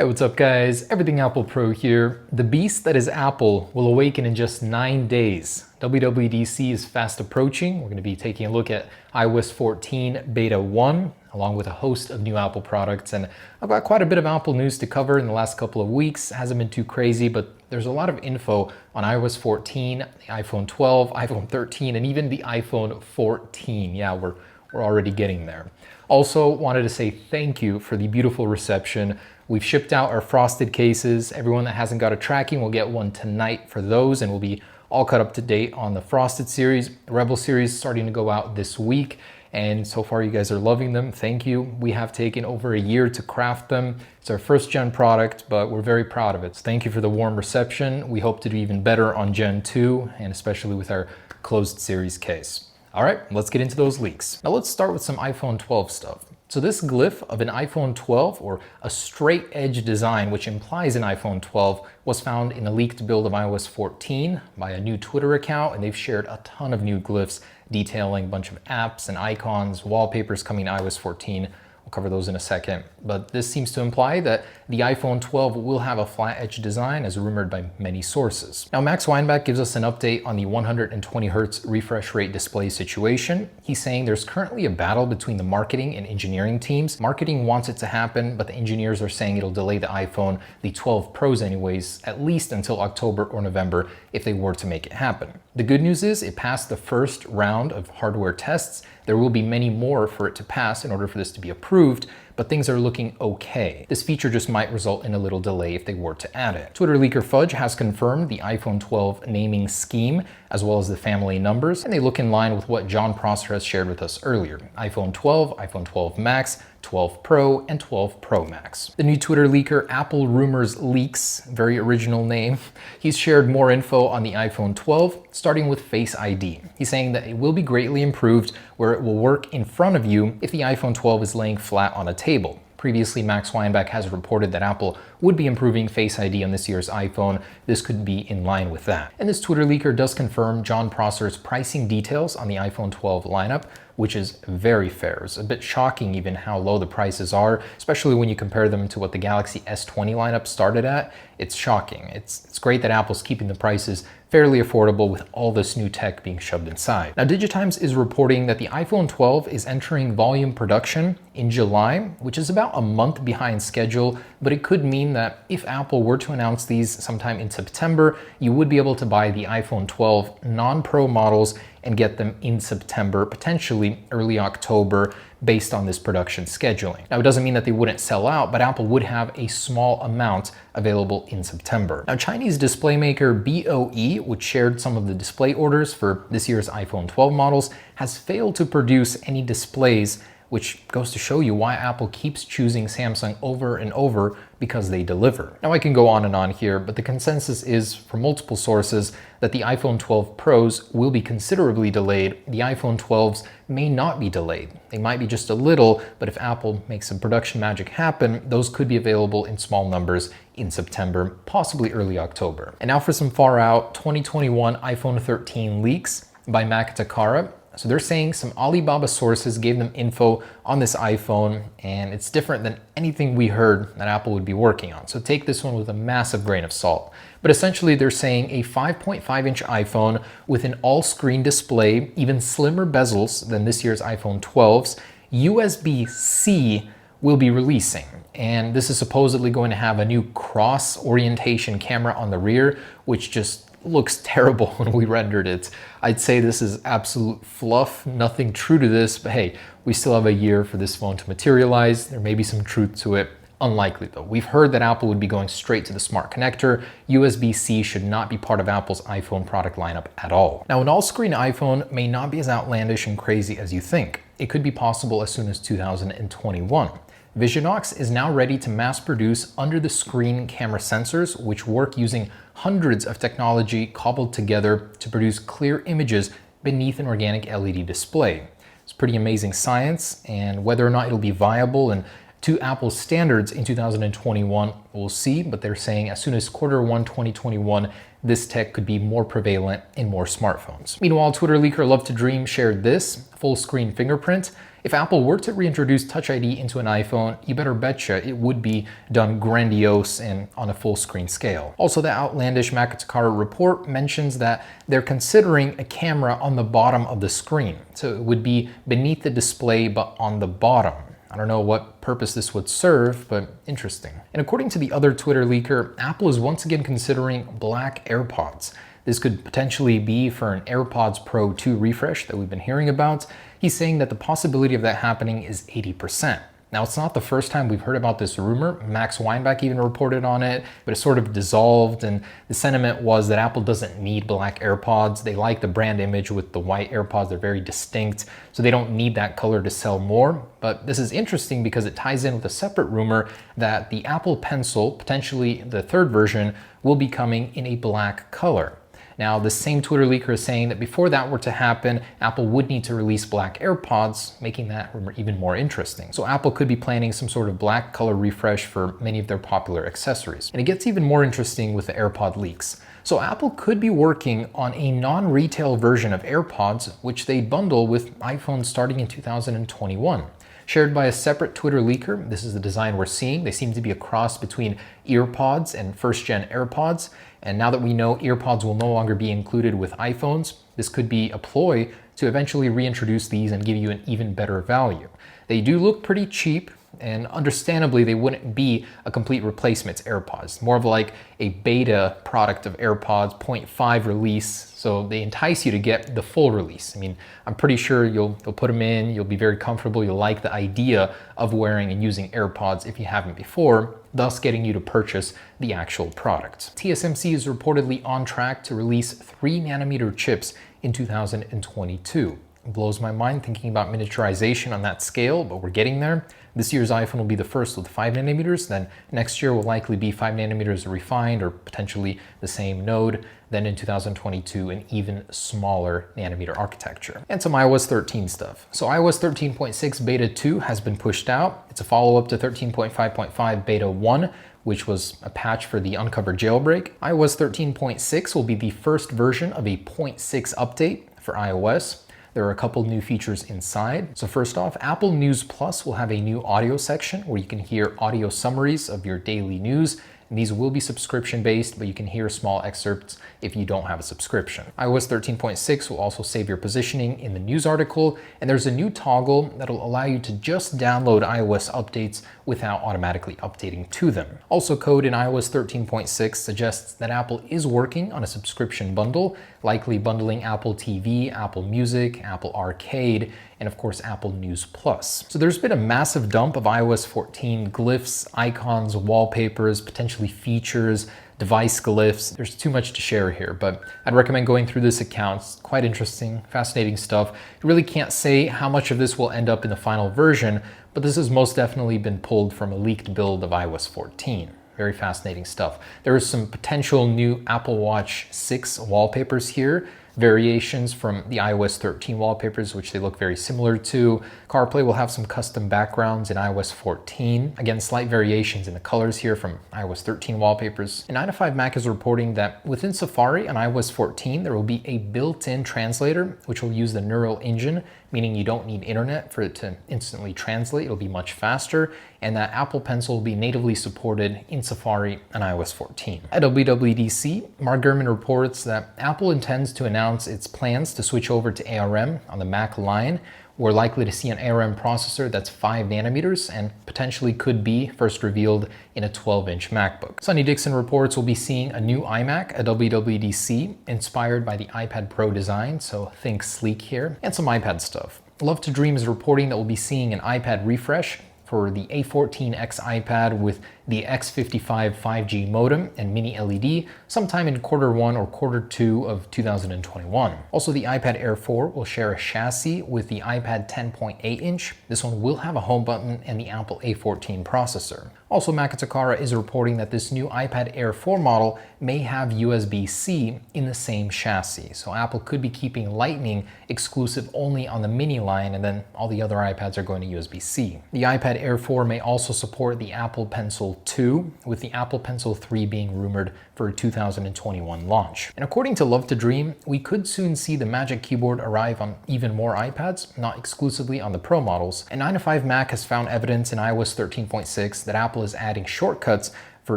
Hey, what's up guys? Everything Apple Pro here. The beast that is Apple will awaken in just 9 days. WWDC is fast approaching. We're going to be taking a look at iOS 14 Beta 1, along with a host of new Apple products. And I've got quite a bit of Apple news to cover in the last couple of weeks. It hasn't been too crazy, but there's a lot of info on iOS 14, the iPhone 12, iPhone 13, and even the iPhone 14. Yeah, we're already getting there. Also wanted to say thank you for the beautiful reception. We've shipped out our frosted cases. Everyone that hasn't got a tracking will get one tonight for those, and we'll be all caught up to date on the frosted series. The Rebel series starting to go out this week, and so far you guys are loving them. Thank you. We have taken over a year to craft them. It's our first gen product, but we're very proud of it. So thank you for the warm reception. We hope to do even better on Gen 2, and especially with our closed series case. All right, let's get into those leaks. Now let's start with some iPhone 12 stuff. So this glyph of an iPhone 12, or a straight edge design, which implies an iPhone 12, was found in a leaked build of iOS 14 by a new Twitter account, and they've shared a ton of new glyphs detailing a bunch of apps and icons, wallpapers coming to iOS 14. We'll cover those in a second, but this seems to imply that the iPhone 12 will have a flat edge design as rumored by many sources. Now Max Weinbach gives us an update on the 120 Hz refresh rate display situation. He's saying there's currently a battle between the marketing and engineering teams. Marketing wants it to happen, but the engineers are saying it'll delay the iPhone, the 12 Pros anyways, at least until October or November if they were to make it happen. The good news is it passed the first round of hardware tests. There will be many more for it to pass in order for this to be approved, but things are looking okay. This feature just might result in a little delay if they were to add it. Twitter leaker Fudge has confirmed the iPhone 12 naming scheme, as well as the family numbers, and they look in line with what John Prosser has shared with us earlier. iPhone 12, iPhone 12 Max, 12 Pro, and 12 Pro Max. The new Twitter leaker Apple Rumors Leaks, very original name, he's shared more info on the iPhone 12, starting with Face ID. He's saying that it will be greatly improved, where it will work in front of you if the iPhone 12 is laying flat on a table. Previously, Max Weinbach has reported that Apple would be improving Face ID on this year's iPhone. This could be in line with that. And this Twitter leaker does confirm John Prosser's pricing details on the iPhone 12 lineup, which is very fair. It's a bit shocking even how low the prices are, especially when you compare them to what the Galaxy S20 lineup started at. It's shocking. It's great that Apple's keeping the prices fairly affordable with all this new tech being shoved inside. Now, Digitimes is reporting that the iPhone 12 is entering volume production in July, which is about a month behind schedule, but it could mean that if Apple were to announce these sometime in September, you would be able to buy the iPhone 12 non-Pro models and get them in September, potentially early October, based on this production scheduling. Now, it doesn't mean that they wouldn't sell out, but Apple would have a small amount available in September. Now, Chinese display maker BOE, which shared some of the display orders for this year's iPhone 12 models, has failed to produce any displays, which goes to show you why Apple keeps choosing Samsung over and over, because they deliver. Now I can go on and on here, but the consensus is from multiple sources that the iPhone 12 Pros will be considerably delayed. The iPhone 12s may not be delayed. They might be just a little, but if Apple makes some production magic happen, those could be available in small numbers in September, possibly early October. And now for some far out 2021 iPhone 13 leaks by Mac Takara. So they're saying some Alibaba sources gave them info on this iPhone, and it's different than anything we heard that Apple would be working on. So take this one with a massive grain of salt. But essentially they're saying a 5.5-inch iPhone with an all-screen display, even slimmer bezels than this year's iPhone 12s, USB-C will be releasing. And this is supposedly going to have a new cross orientation camera on the rear, which just looks terrible when we rendered it. I'd say this is absolute fluff, nothing true to this, but hey, we still have a year for this phone to materialize. There may be some truth to it. Unlikely though. We've heard that Apple would be going straight to the smart connector. USB-C should not be part of Apple's iPhone product lineup at all. Now, an all-screen iPhone may not be as outlandish and crazy as you think. It could be possible as soon as 2021. Visionox is now ready to mass produce under-the-screen camera sensors, which work using hundreds of technology cobbled together to produce clear images beneath an organic LED display. It's pretty amazing science, and whether or not it'll be viable and to Apple's standards in 2021, we'll see, but they're saying as soon as Q1 2021, this tech could be more prevalent in more smartphones. Meanwhile, Twitter leaker Love to Dream shared this full screen fingerprint. If Apple were to reintroduce Touch ID into an iPhone, you better betcha it would be done grandiose and on a full screen scale. Also, the outlandish Makatakara report mentions that they're considering a camera on the bottom of the screen. So it would be beneath the display, but on the bottom. I don't know what purpose this would serve, but interesting. And according to the other Twitter leaker, Apple is once again considering black AirPods. This could potentially be for an AirPods Pro 2 refresh that we've been hearing about. He's saying that the possibility of that happening is 80%. Now, it's not the first time we've heard about this rumor. Max Weinbach even reported on it, but it sort of dissolved, and the sentiment was that Apple doesn't need black AirPods. They like the brand image with the white AirPods. They're very distinct, so they don't need that color to sell more. But this is interesting because it ties in with a separate rumor that the Apple Pencil, potentially the third version, will be coming in a black color. Now, the same Twitter leaker is saying that before that were to happen, Apple would need to release black AirPods, making that rumor even more interesting. So Apple could be planning some sort of black color refresh for many of their popular accessories. And it gets even more interesting with the AirPod leaks. So Apple could be working on a non-retail version of AirPods, which they bundle with iPhones starting in 2021. Shared by a separate Twitter leaker, this is the design we're seeing. They seem to be a cross between EarPods and first-gen AirPods. And now that we know EarPods will no longer be included with iPhones, this could be a ploy to eventually reintroduce these and give you an even better value. They do look pretty cheap, and understandably, they wouldn't be a complete replacement to AirPods. More of like a beta product of AirPods 0.5 release, so they entice you to get the full release. I mean, I'm pretty sure you'll put them in, you'll be very comfortable, you'll like the idea of wearing and using AirPods if you haven't before, thus getting you to purchase the actual product. TSMC is reportedly on track to release 3nm chips in 2022. It blows my mind thinking about miniaturization on that scale, but we're getting there. This year's iPhone will be the first with 5nm, then next year will likely be 5nm refined or potentially the same node, then in 2022 an even smaller nanometer architecture. And some iOS 13 stuff. So iOS 13.6 Beta 2 has been pushed out. It's a follow-up to 13.5.5 Beta 1, which was a patch for the uncovered jailbreak. iOS 13.6 will be the first version of a 0.6 update for iOS. There are a couple new features inside. So first off, Apple News Plus will have a new audio section where you can hear audio summaries of your daily news. And these will be subscription-based, but you can hear small excerpts if you don't have a subscription. iOS 13.6 will also save your positioning in the news article, and there's a new toggle that'll allow you to just download iOS updates without automatically updating to them. Also, code in iOS 13.6 suggests that Apple is working on a subscription bundle, likely bundling Apple TV, Apple Music, Apple Arcade, and of course Apple News Plus. So there's been a massive dump of iOS 14 glyphs, icons, wallpapers, potentially features, device glyphs. There's too much to share here, but I'd recommend going through this account. It's quite interesting, fascinating stuff. You really can't say how much of this will end up in the final version, but this has most definitely been pulled from a leaked build of iOS 14. Very fascinating stuff. There is some potential new Apple Watch 6 wallpapers here, variations from the iOS 13 wallpapers, which they look very similar to. CarPlay will have some custom backgrounds in iOS 14. Again, slight variations in the colors here from iOS 13 wallpapers. And 9to5Mac is reporting that within Safari on iOS 14, there will be a built-in translator, which will use the Neural Engine, meaning you don't need internet for it to instantly translate. It'll be much faster, and that Apple Pencil will be natively supported in Safari on iOS 14. At WWDC, Mark Gurman reports that Apple intends to announce its plans to switch over to ARM on the Mac line. We're likely to see an ARM processor that's 5nm and potentially could be first revealed in a 12-inch MacBook. Sonny Dixon reports we'll be seeing a new iMac at WWDC inspired by the iPad Pro design, so think sleek here, and some iPad stuff. Love to Dream is reporting that we'll be seeing an iPad refresh for the A14X iPad with the X55 5G modem and mini LED sometime in Q1 or Q2 of 2021. Also, the iPad Air 4 will share a chassis with the iPad 10.8-inch. This one will have a home button and the Apple A14 processor. Also, Makatakara is reporting that this new iPad Air 4 model may have USB-C in the same chassis. So Apple could be keeping Lightning exclusive only on the mini line, and then all the other iPads are going to USB-C. The iPad Air 4 may also support the Apple Pencil Pencil 2, with the Apple Pencil 3 being rumored for a 2021 launch. And according to Love to Dream, we could soon see the Magic Keyboard arrive on even more iPads, not exclusively on the Pro models. And 9to5Mac has found evidence in iOS 13.6 that Apple is adding shortcuts for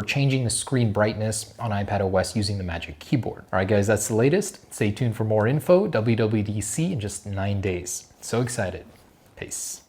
changing the screen brightness on iPadOS using the Magic Keyboard. All right, guys, that's the latest. Stay tuned for more info. WWDC in just 9 days. So excited. Peace.